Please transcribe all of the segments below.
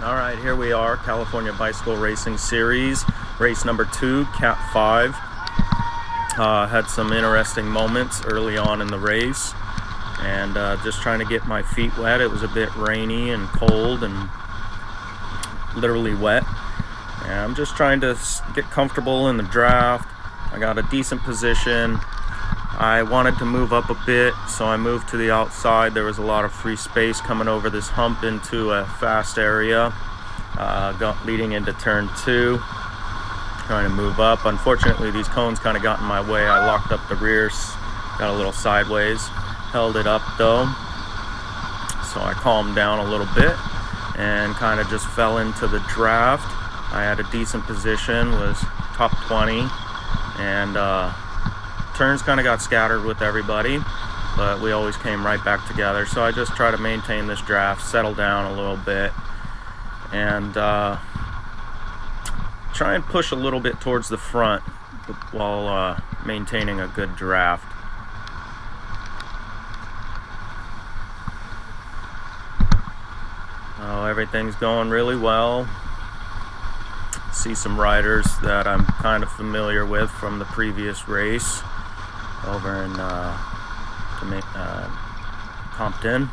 All right, here we are, California Bicycle Racing Series, race number 2, Cat 5. Had some interesting moments early on in the race, and just trying to get my feet wet. It was a bit rainy and cold and literally wet. And I'm just trying to get comfortable in the draft. I got a decent position. I wanted to move up a bit, so I moved to the outside. There was a lot of free space coming over this hump into a fast area, leading into turn 2. Trying to move up. Unfortunately, these cones kind of got in my way. I locked up the rears, got a little sideways, held it up though. So I calmed down a little bit and kind of just fell into the draft. I had a decent position, was top 20, and turns kind of got scattered with everybody, but we always came right back together. So I just try to maintain this draft, settle down a little bit, and try and push a little bit towards the front while maintaining a good draft. Oh, everything's going really well. See some riders that I'm kind of familiar with from the previous race over in Compton.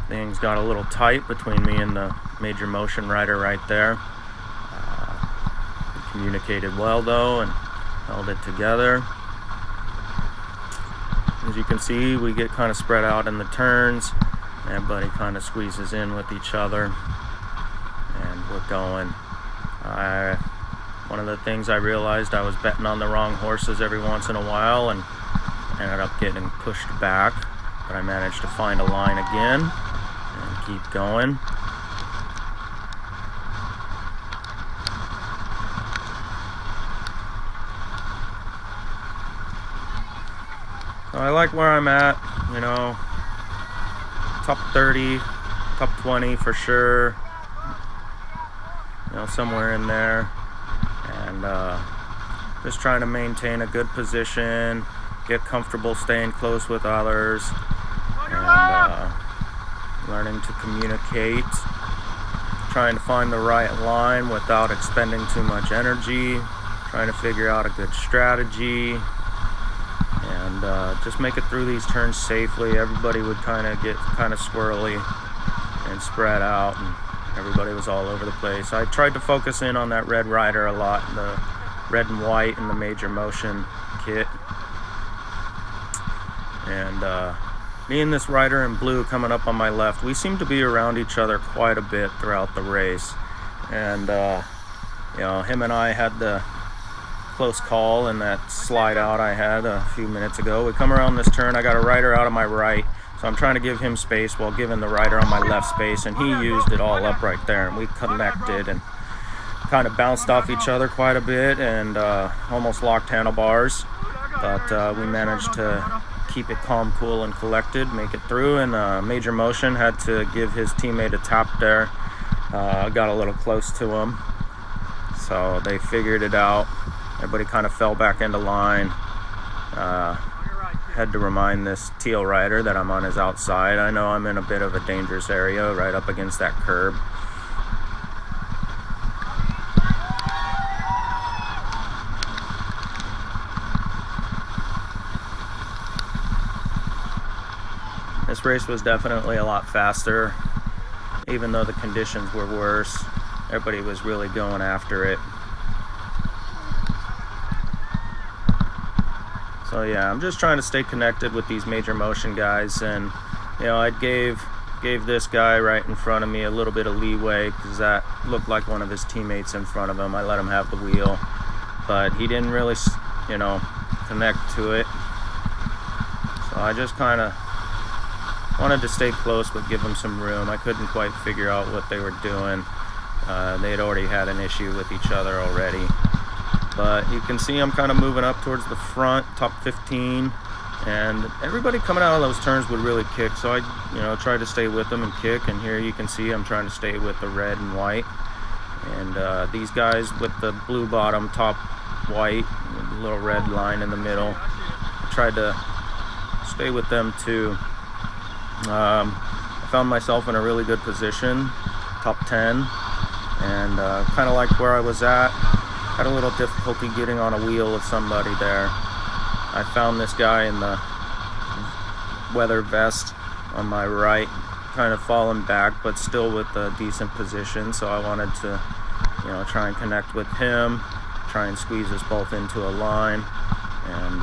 Things got a little tight between me and the major motion rider right there. We communicated well though and held it together. As you can see, we get kind of spread out in the turns. Everybody kind of squeezes in with each other, and we're going. One of the things I realized, I was betting on the wrong horses every once in a while and ended up getting pushed back, but I managed to find a line again and keep going. So I like where I'm at, you know, top 30, top 20 for sure, you know, somewhere in there. And just trying to maintain a good position, get comfortable staying close with others, and learning to communicate, trying to find the right line without expending too much energy, trying to figure out a good strategy, and just make it through these turns safely. Everybody would kind of get kind of squirrely and spread out, and everybody was all over the place. I tried to focus in on that red rider a lot, the red and white in the major motion kit. And me and this rider in blue coming up on my left, we seem to be around each other quite a bit throughout the race. And you know, him and I had the close call in that slide out I had a few minutes ago. We come around this turn, I got a rider out of my right, so I'm trying to give him space while giving the rider on my left space, and he used it all up right there, and we connected and kind of bounced off each other quite a bit and almost locked handlebars, but we managed to keep it calm, cool, and collected, make it through. And major motion had to give his teammate a tap there. Got a little close to him, so they figured it out. Everybody kind of fell back into line. Had to remind this teal rider that I'm on his outside. I know I'm in a bit of a dangerous area right up against that curb. This race was definitely a lot faster, even though the conditions were worse. Everybody was really going after it. So yeah, I'm just trying to stay connected with these major motion guys, and you know, I gave this guy right in front of me a little bit of leeway because that looked like one of his teammates in front of him. I let him have the wheel, but he didn't really, you know, connect to it. So I just kind of wanted to stay close but give him some room. I couldn't quite figure out what they were doing. They had already had an issue with each other already. But you can see I'm kind of moving up towards the front, top 15, and everybody coming out of those turns would really kick, so I, you know, tried to stay with them and kick. And here you can see I'm trying to stay with the red and white, and these guys with the blue bottom, top white, with a little red line in the middle, I tried to stay with them too. found myself in a really good position, top 10, and kind of like where I was at. Had a little difficulty getting on a wheel with somebody there. I found this guy in the weather vest on my right, kind of falling back, but still with a decent position. So I wanted to, try and connect with him, try and squeeze us both into a line. And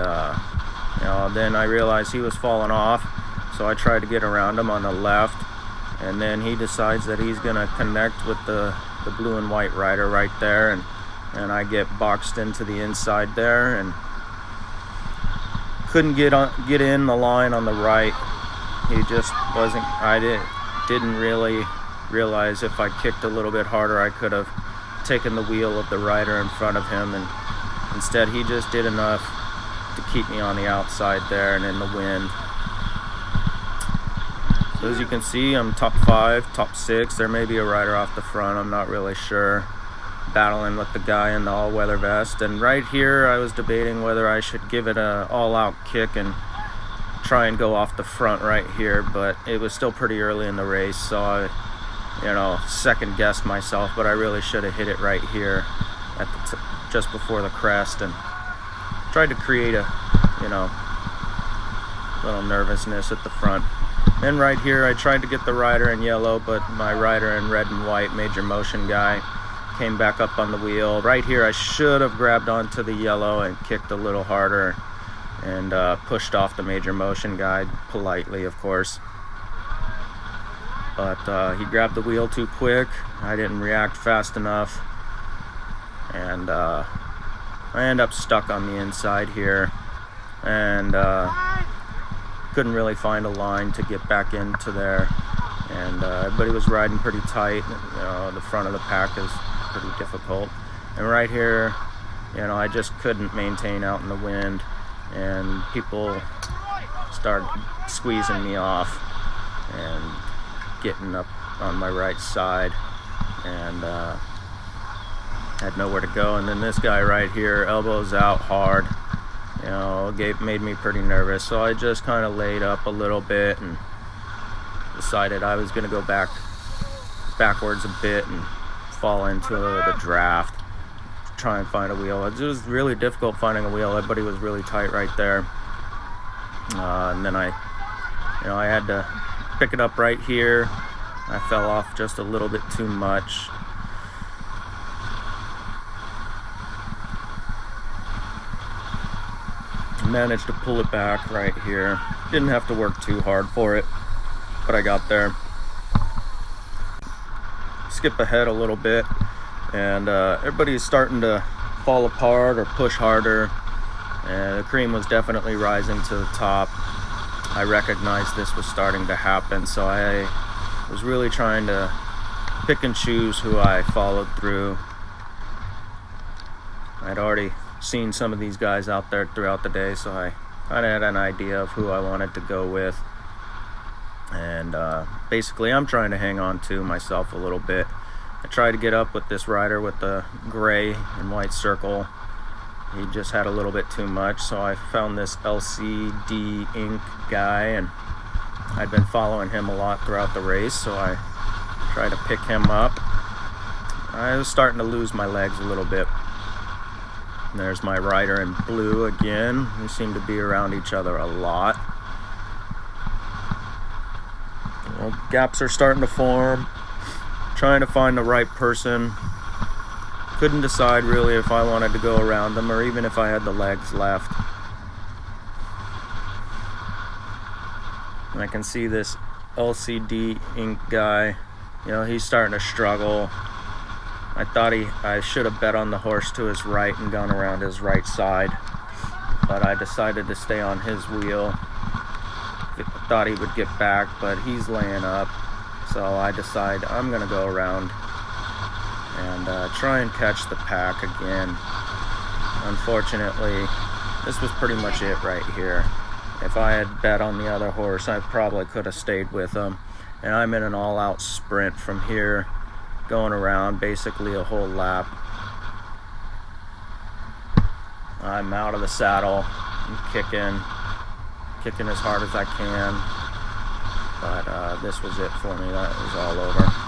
then I realized he was falling off, so I tried to get around him on the left, and then he decides that he's gonna connect with the blue and white rider right there, and I get boxed into the inside there and couldn't get in the line on the right. He just wasn't. I didn't really realize if I kicked a little bit harder, I could have taken the wheel of the rider in front of him, and instead he just did enough to keep me on the outside there and in the wind. So as you can see, I'm top 5, top 6. There may be a rider off the front, I'm not really sure. Battling with the guy in the all-weather vest, and right here I was debating whether I should give it a all-out kick and try and go off the front right here, but it was still pretty early in the race, so I second guessed myself, but I really should have hit it right here at just before the crest, and tried to create a little nervousness at the front. Then right here I tried to get the rider in yellow, but my rider in red and white, major motion guy, came back up on the wheel. Right here I should have grabbed onto the yellow and kicked a little harder and pushed off the major motion guy, politely of course. But he grabbed the wheel too quick. I didn't react fast enough, and I end up stuck on the inside here, and couldn't really find a line to get back into there, and everybody was riding pretty tight. The front of the pack is pretty difficult, and right here I just couldn't maintain out in the wind, and people started squeezing me off and getting up on my right side, and had nowhere to go. And then this guy right here, elbows out hard, made me pretty nervous, so I just kind of laid up a little bit and decided I was going to go backwards a bit and fall into the draft, try and find a wheel. It was really difficult finding a wheel. Everybody was really tight right there, and then I had to pick it up right here. I fell off just a little bit too much. Managed to pull it back right here. Didn't have to work too hard for it, but I got there. Skip ahead a little bit, and everybody's starting to fall apart or push harder, and the cream was definitely rising to the top. I recognized this was starting to happen, so I was really trying to pick and choose who I followed through. I'd already seen some of these guys out there throughout the day, so I kind of had an idea of who I wanted to go with, and basically I'm trying to hang on to myself a little bit. I tried to get up with this rider with the gray and white circle. He just had a little bit too much, so I found this LCD ink guy, and I'd been following him a lot throughout the race, so I tried to pick him up. I was starting to lose my legs a little bit. And there's my rider in blue again. We seem to be around each other a lot. Well, gaps are starting to form. Trying to find the right person. Couldn't decide really if I wanted to go around them or even if I had the legs left. And I can see this LCD ink guy, he's starting to struggle. I thought I should have bet on the horse to his right and gone around his right side, but I decided to stay on his wheel. Thought he would get back, but he's laying up, so I decide I'm gonna go around and try and catch the pack again. Unfortunately, this was pretty much it right here. If I had bet on the other horse, I probably could have stayed with him, and I'm in an all-out sprint from here, going around basically a whole lap. I'm out of the saddle. I'm kicking as hard as I can. But this was it for me. That was all over.